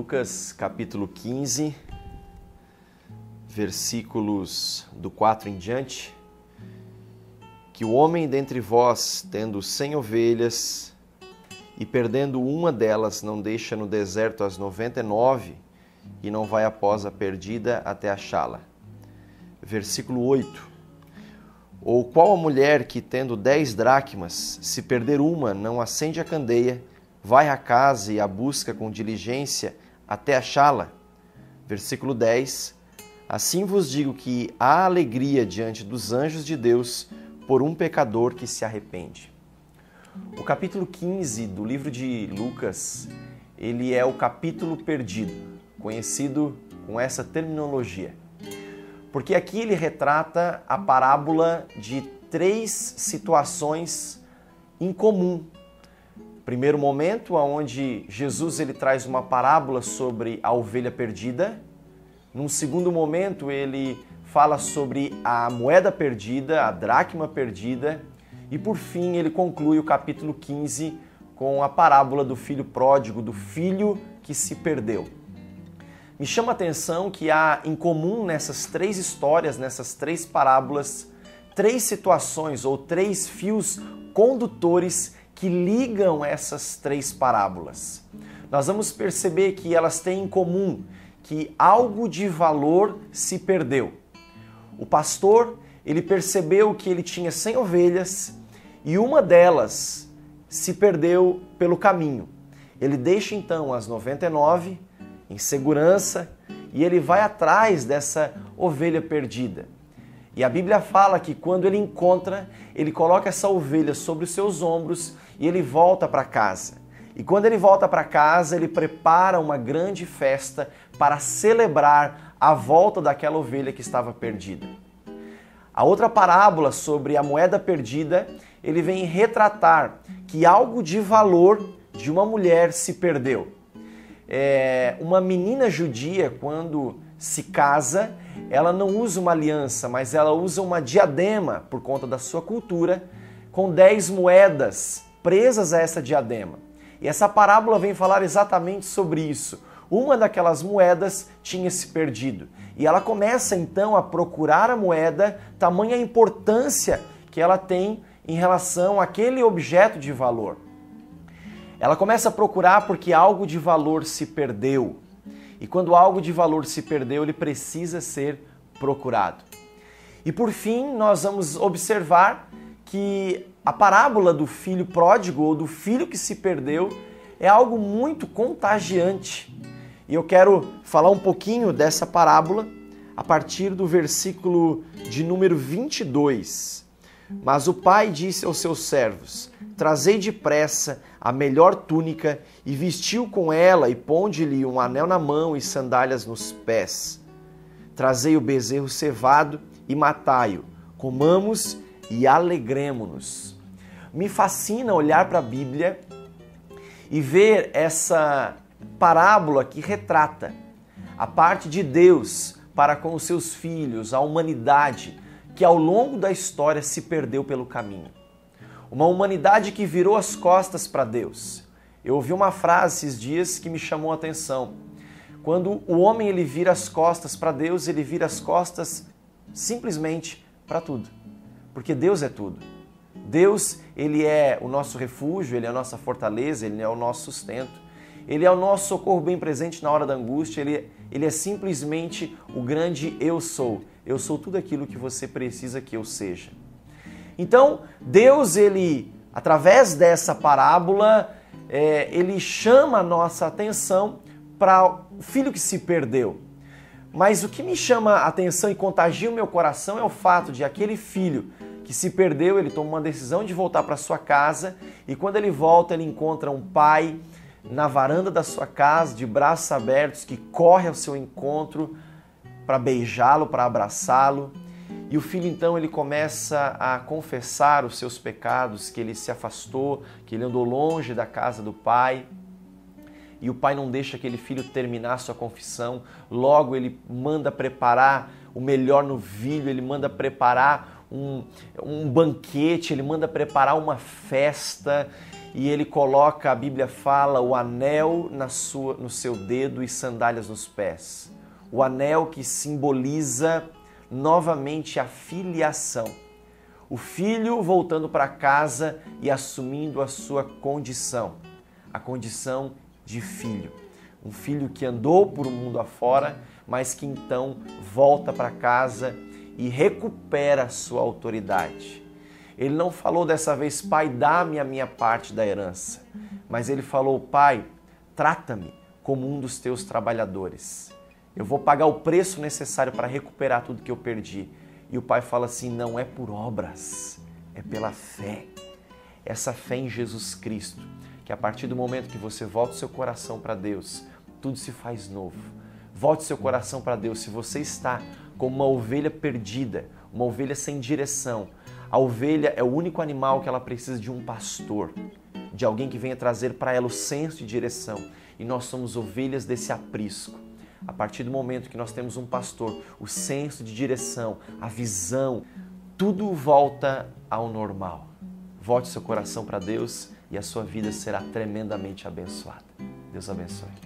Lucas capítulo 15, versículos do 4 em diante, que o homem dentre vós, tendo 100 ovelhas, e perdendo uma delas, não deixa no deserto as 99, e não vai após a perdida até achá-la. Versículo 8. Ou qual a mulher que, tendo 10 dracmas, se perder uma, não acende a candeia, vai à casa e a busca com diligência até achá-la? Versículo 10. Assim vos digo que há alegria diante dos anjos de Deus por um pecador que se arrepende. O capítulo 15 do livro de Lucas, ele é o capítulo perdido, conhecido com essa terminologia. Porque aqui ele retrata a parábola de 3 situações em comum. Primeiro momento, onde Jesus ele traz uma parábola sobre a ovelha perdida. Num segundo momento, ele fala sobre a moeda perdida, a dracma perdida. E por fim, ele conclui o capítulo 15 com a parábola do filho pródigo, do filho que se perdeu. Me chama a atenção que há em comum nessas 3 histórias, nessas 3 parábolas, 3 situações ou 3 fios condutores que ligam essas 3 parábolas. Nós vamos perceber que elas têm em comum que algo de valor se perdeu. O pastor, ele percebeu que ele tinha 100 ovelhas e uma delas se perdeu pelo caminho. Ele deixa então as 99 em segurança e ele vai atrás dessa ovelha perdida. E a Bíblia fala que quando ele encontra, ele coloca essa ovelha sobre os seus ombros e ele volta para casa. E quando ele volta para casa, ele prepara uma grande festa para celebrar a volta daquela ovelha que estava perdida. A outra parábola sobre a moeda perdida, ele vem retratar que algo de valor de uma mulher se perdeu. Uma menina judia, quando se casa, ela não usa uma aliança, mas ela usa uma diadema, por conta da sua cultura, com 10 moedas presas a essa diadema. E essa parábola vem falar exatamente sobre isso. Uma daquelas moedas tinha se perdido. E ela começa então a procurar a moeda, tamanha a importância que ela tem em relação àquele objeto de valor. Ela começa a procurar porque algo de valor se perdeu. E quando algo de valor se perdeu, ele precisa ser procurado. E por fim, nós vamos observar que a parábola do filho pródigo ou do filho que se perdeu é algo muito contagiante. E eu quero falar um pouquinho dessa parábola a partir do versículo de número 22. Mas o pai disse aos seus servos: trazei depressa a melhor túnica e vestiu com ela e ponde-lhe um anel na mão e sandálias nos pés. Trazei o bezerro cevado e matai-o. Comamos e alegremo-nos. Me fascina olhar para a Bíblia e ver essa parábola que retrata a parte de Deus para com os seus filhos, a humanidade que ao longo da história se perdeu pelo caminho. Uma humanidade que virou as costas para Deus. Eu ouvi uma frase esses dias que me chamou a atenção. Quando o homem ele vira as costas para Deus, ele vira as costas simplesmente para tudo. Porque Deus é tudo. Deus, ele é o nosso refúgio, ele é a nossa fortaleza, ele é o nosso sustento. Ele é o nosso socorro bem presente na hora da angústia, ele é simplesmente o grande eu sou. Eu sou tudo aquilo que você precisa que eu seja. Então, Deus, ele, através dessa parábola, ele chama a nossa atenção para o filho que se perdeu. Mas o que me chama a atenção e contagia o meu coração é o fato de aquele filho que se perdeu, ele toma uma decisão de voltar para sua casa e quando ele volta, ele encontra um pai na varanda da sua casa, de braços abertos, que corre ao seu encontro para beijá-lo, para abraçá-lo. E o filho então ele começa a confessar os seus pecados, que ele se afastou, que ele andou longe da casa do pai. E o pai não deixa aquele filho terminar sua confissão. Logo ele manda preparar o melhor novilho, ele manda preparar um banquete, ele manda preparar uma festa. e ele coloca, a Bíblia fala, o anel no seu dedo e sandálias nos pés. O anel que simboliza novamente a filiação. O filho voltando para casa e assumindo a sua condição, a condição de filho. Um filho que andou por um mundo afora, mas que então volta para casa e recupera a sua autoridade. Ele não falou dessa vez, pai, dá-me a minha parte da herança, mas ele falou, pai, trata-me como um dos teus trabalhadores. Eu vou pagar o preço necessário para recuperar tudo que eu perdi. E o pai fala assim, não é por obras, é pela fé. Essa fé em Jesus Cristo, que a partir do momento que você volta o seu coração para Deus, tudo se faz novo. Volte seu coração para Deus. Se você está como uma ovelha perdida, uma ovelha sem direção, a ovelha é o único animal que ela precisa de um pastor, de alguém que venha trazer para ela o senso de direção. E nós somos ovelhas desse aprisco. A partir do momento que nós temos um pastor, o senso de direção, a visão, tudo volta ao normal. Volte seu coração para Deus e a sua vida será tremendamente abençoada. Deus abençoe.